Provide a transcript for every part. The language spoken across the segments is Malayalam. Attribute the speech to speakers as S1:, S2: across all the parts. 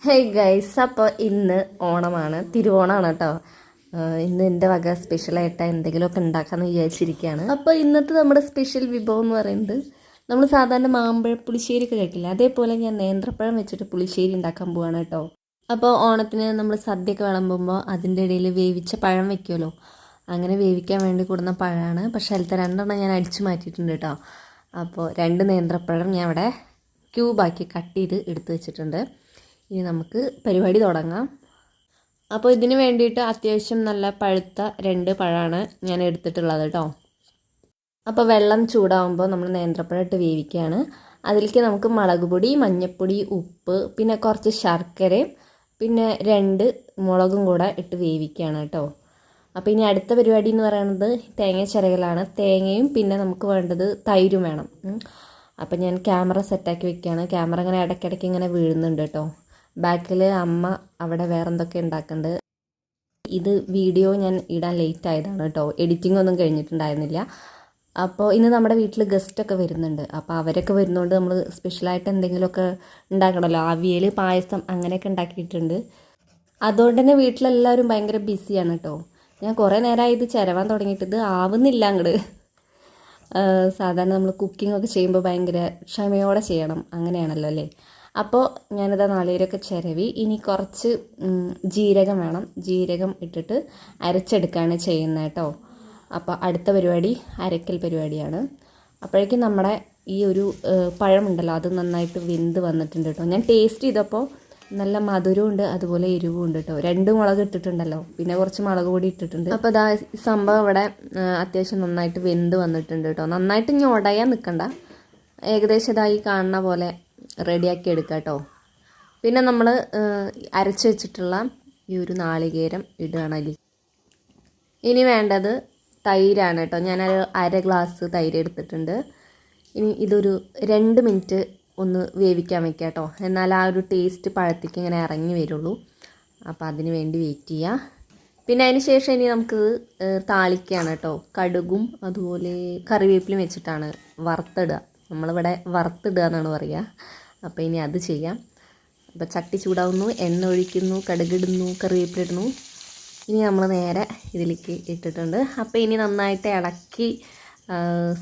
S1: ഹേയ് ഗൈസ്, അപ്പോൾ ഇന്ന് ഓണമാണ്, തിരുവോണമാണ് കേട്ടോ. ഇന്ന് എൻ്റെ വക സ്പെഷ്യലായിട്ട് എന്തെങ്കിലുമൊക്കെ ഉണ്ടാക്കാമെന്ന് വിചാരിച്ചിരിക്കുകയാണ്. അപ്പോൾ ഇന്നത്തെ നമ്മുടെ സ്പെഷ്യൽ വിഭവം എന്ന് പറയുന്നത് നമ്മൾ സാധാരണ മാമ്പഴ പുളിശ്ശേരി ഒക്കെ കഴിക്കില്ല, അതേപോലെ ഞാൻ നേന്ത്രപ്പഴം വെച്ചിട്ട് പുളിശ്ശേരി ഉണ്ടാക്കാൻ പോവാണ് കേട്ടോ. അപ്പോൾ ഓണത്തിന് നമ്മൾ സദ്യയൊക്കെ വിളമ്പുമ്പോൾ അതിൻ്റെ ഇടയിൽ വേവിച്ച പഴം വെക്കുമല്ലോ, അങ്ങനെ വേവിക്കാൻ വേണ്ടി കൊടുന്ന പഴമാണ്. പക്ഷേ അതിലത്തെ രണ്ടെണ്ണം ഞാൻ അടിച്ചു മാറ്റിയിട്ടുണ്ട് കേട്ടോ. അപ്പോൾ 2 നേന്ത്രപ്പഴം ഞാൻ ഇവിടെ ക്യൂബാക്കി കട്ട് ചെയ്ത് എടുത്ത് വെച്ചിട്ടുണ്ട്. ഇനി നമുക്ക് പരിപാടി തുടങ്ങാം. അപ്പോൾ ഇതിന് വേണ്ടിയിട്ട് അത്യാവശ്യം നല്ല പഴുത്ത 2 പഴമാണ് ഞാൻ എടുത്തിട്ടുള്ളത് കേട്ടോ. അപ്പോൾ വെള്ളം ചൂടാകുമ്പോൾ നമ്മൾ നേന്ത്രപ്പഴം ഇട്ട് വേവിക്കുകയാണ്. അതിലേക്ക് നമുക്ക് മുളക് പൊടി, മഞ്ഞൾപ്പൊടി, ഉപ്പ്, പിന്നെ കുറച്ച് ശർക്കരയും പിന്നെ 2 മുളകും കൂടെ ഇട്ട് വേവിക്കുകയാണ് കേട്ടോ. അപ്പോൾ ഇനി അടുത്ത പരിപാടി എന്ന് പറയുന്നത് തേങ്ങ ചിരകലാണ്. തേങ്ങയും പിന്നെ നമുക്ക് വേണ്ടത് തൈരും വേണം. അപ്പോൾ ഞാൻ ക്യാമറ സെറ്റാക്കി വെക്കുകയാണ്. ക്യാമറ ഇങ്ങനെ ഇടയ്ക്കിടയ്ക്ക് ഇങ്ങനെ വീഴുന്നുണ്ട് കേട്ടോ. ബാക്കിൽ അമ്മ അവിടെ വേറെ എന്തൊക്കെ ഉണ്ടാക്കുന്നുണ്ട്. ഇത് വീഡിയോ ഞാൻ ഇടാൻ ലേറ്റ് ആയതാണ് കേട്ടോ, എഡിറ്റിംഗ് ഒന്നും കഴിഞ്ഞിട്ടുണ്ടായിരുന്നില്ല. അപ്പോൾ ഇന്ന് നമ്മുടെ വീട്ടിൽ ഗസ്റ്റൊക്കെ വരുന്നുണ്ട്. അപ്പോൾ അവരൊക്കെ വരുന്നതുകൊണ്ട് നമ്മൾ സ്പെഷ്യലായിട്ട് എന്തെങ്കിലുമൊക്കെ ഉണ്ടാക്കണമല്ലോ. അവിയൽ, പായസം അങ്ങനെയൊക്കെ ഉണ്ടാക്കിയിട്ടുണ്ട്. അതുകൊണ്ട് തന്നെ വീട്ടിലെല്ലാവരും ഭയങ്കര ബിസിയാണ് കേട്ടോ. ഞാൻ കുറേ നേരമായി ഇത് ചിരവാൻ തുടങ്ങിയിട്ട് ഇത് ആവുന്നില്ല അങ്ങോട്ട്. സാധാരണ നമ്മൾ കുക്കിംഗ് ഒക്കെ ചെയ്യുമ്പോൾ ഭയങ്കര ക്ഷമയോടെ ചെയ്യണം, അങ്ങനെയാണല്ലോ അല്ലേ. അപ്പോൾ ഞാനിത് നാളികേരമൊക്കെ ചിരവി. ഇനി കുറച്ച് ജീരകം വേണം, ജീരകം ഇട്ടിട്ട് അരച്ചെടുക്കുകയാണ് ചെയ്യുന്നത് കേട്ടോ. അപ്പോൾ അടുത്ത പരിപാടി അരക്കൽ പരിപാടിയാണ്. അപ്പോഴേക്കും നമ്മുടെ ഈ ഒരു പഴമുണ്ടല്ലോ അത് നന്നായിട്ട് വെന്ത് വന്നിട്ടുണ്ട് കേട്ടോ. ഞാൻ ടേസ്റ്റ് ചെയ്തപ്പോൾ നല്ല മധുരമുണ്ട്, അതുപോലെ എരിവും ഉണ്ട് കേട്ടോ. 2 മുളക് ഇട്ടിട്ടുണ്ടല്ലോ, പിന്നെ കുറച്ച് മുളക് പൊടി ഇട്ടിട്ടുണ്ട്. അപ്പോൾ ഇതാ സംഭവം ഇവിടെ അത്യാവശ്യം നന്നായിട്ട് വെന്ത് വന്നിട്ടുണ്ട് കേട്ടോ. നന്നായിട്ട് ഇനി ഉടയാൻ നിൽക്കണ്ട, ഏകദേശം ഇതായി കാണുന്ന പോലെ റെഡിയാക്കി എടുക്കുക കേട്ടോ. പിന്നെ നമ്മൾ അരച്ച് വെച്ചിട്ടുള്ള ഈ ഒരു നാളികേരം ഇടുകയാണ് അതിൽ. ഇനി വേണ്ടത് തൈരാണ് കേട്ടോ. ഞാനൊരു 1/2 ഗ്ലാസ് തൈര് എടുത്തിട്ടുണ്ട്. ഇനി ഇതൊരു 2 മിനിറ്റ് ഒന്ന് വേവിക്കാൻ വെക്കാം കേട്ടോ, എന്നാൽ ആ ഒരു ടേസ്റ്റ് പഴത്തേക്ക് ഇങ്ങനെ ഇറങ്ങി വരുള്ളൂ. അപ്പോൾ അതിന് വേണ്ടി വെയിറ്റ് ചെയ്യുക. പിന്നെ അതിന് ശേഷം ഇനി നമുക്ക് താളിക്കുകയാണ് കേട്ടോ. കടുകും അതുപോലെ കറിവേപ്പിലും വെച്ചിട്ടാണ് വറുത്തിടുക. നമ്മളിവിടെ വറുത്തിടുക എന്നാണ് പറയുക. അപ്പോൾ ഇനി അത് ചെയ്യാം. അപ്പോൾ ചട്ടി ചൂടാവുന്നു, എണ്ണ ഒഴിക്കുന്നു, കടുകിടുന്നു, കറിവേപ്പിലിടുന്നു. ഇനി നമ്മൾ നേരെ ഇതിലേക്ക് ഇട്ടിട്ടുണ്ട്. അപ്പോൾ ഇനി നന്നായിട്ട് ഇളക്കി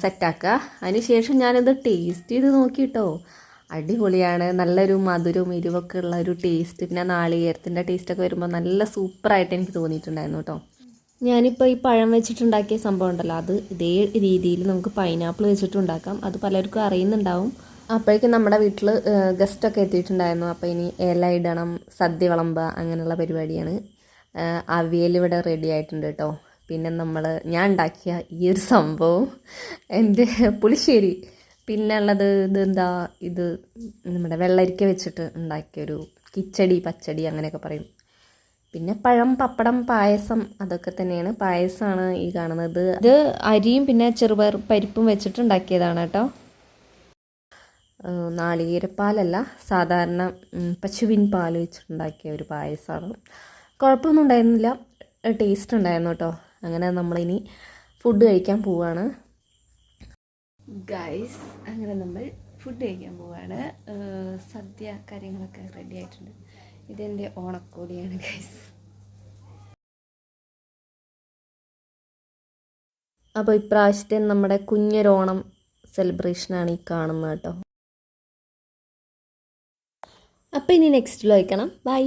S1: സെറ്റാക്കുക. അതിന് ശേഷം ഞാനിത് ടേസ്റ്റ് ചെയ്ത് നോക്കിയിട്ടോ, അടിപൊളിയാണ്. നല്ലൊരു മധുരവും എരിവൊക്കെ ഉള്ള ഒരു ടേസ്റ്റ്, പിന്നെ നാളികേരത്തിൻ്റെ ടേസ്റ്റൊക്കെ വരുമ്പോൾ നല്ല സൂപ്പറായിട്ട് എനിക്ക് തോന്നിയിട്ടുണ്ടായിരുന്നു കേട്ടോ. ഞാനിപ്പോൾ ഈ പഴം വെച്ചിട്ടുണ്ടാക്കിയ സംഭവം ഉണ്ടല്ലോ, അത് ഇതേ രീതിയിൽ നമുക്ക് പൈനാപ്പിൾ വെച്ചിട്ടുണ്ടാക്കാം. അത് പലർക്കും അറിയുന്നുണ്ടാവും. അപ്പോഴേക്കും നമ്മുടെ വീട്ടിൽ ഗസ്റ്റൊക്കെ എത്തിയിട്ടുണ്ടായിരുന്നു. അപ്പോൾ ഇനി ഇല ഇടണം, സദ്യ വിളമ്പുക, അങ്ങനെയുള്ള പരിപാടിയാണ്. അവിയൽ ഇവിടെ റെഡി ആയിട്ടുണ്ട് കേട്ടോ. പിന്നെ ഞാൻ ഉണ്ടാക്കിയ ഈ ഒരു സംഭവം എൻ്റെ പുളിശ്ശേരി, പിന്നെ ഉള്ളത് ഇത് നമ്മുടെ വെള്ളരിക്ക വെച്ചിട്ട് ഉണ്ടാക്കിയൊരു കിച്ചടി, പച്ചടി അങ്ങനെയൊക്കെ പറയും. പിന്നെ പഴം, പപ്പടം, പായസം അതൊക്കെ തന്നെയാണ്. പായസമാണ് ഈ കാണുന്നത്. ഇത് അരിയും പിന്നെ ചെറുപയർ പരിപ്പും വെച്ചിട്ട് ഉണ്ടാക്കിയതാണ് കേട്ടോ. നാളികേരപ്പാലല്ല, സാധാരണ പശുവിൻ പാൽ വെച്ചിട്ടുണ്ടാക്കിയ ഒരു പായസമാണ്. കുഴപ്പമൊന്നും ഉണ്ടായിരുന്നില്ല, ടേസ്റ്റ് ഉണ്ടായിരുന്നു കേട്ടോ. അങ്ങനെ നമ്മളിനി ഫുഡ് കഴിക്കാൻ പോവുകയാണ് ഗൈസ്. അങ്ങനെ നമ്മൾ ഫുഡ് കഴിക്കാൻ പോവുകയാണ്. സദ്യ കാര്യങ്ങളൊക്കെ റെഡി ആയിട്ടുണ്ട്. ഇതെൻ്റെ ഓണക്കോടിയാണ് ഗൈസ്. അപ്പോൾ ഇപ്രാവശ്യത്തെ നമ്മുടെ കുഞ്ഞൊരോണം സെലിബ്രേഷനാണ് ഈ കാണുന്നത് കേട്ടോ. അപ്പോൾ ഇനി നെക്സ്റ്റിൽ വയ്ക്കണം. ബൈ.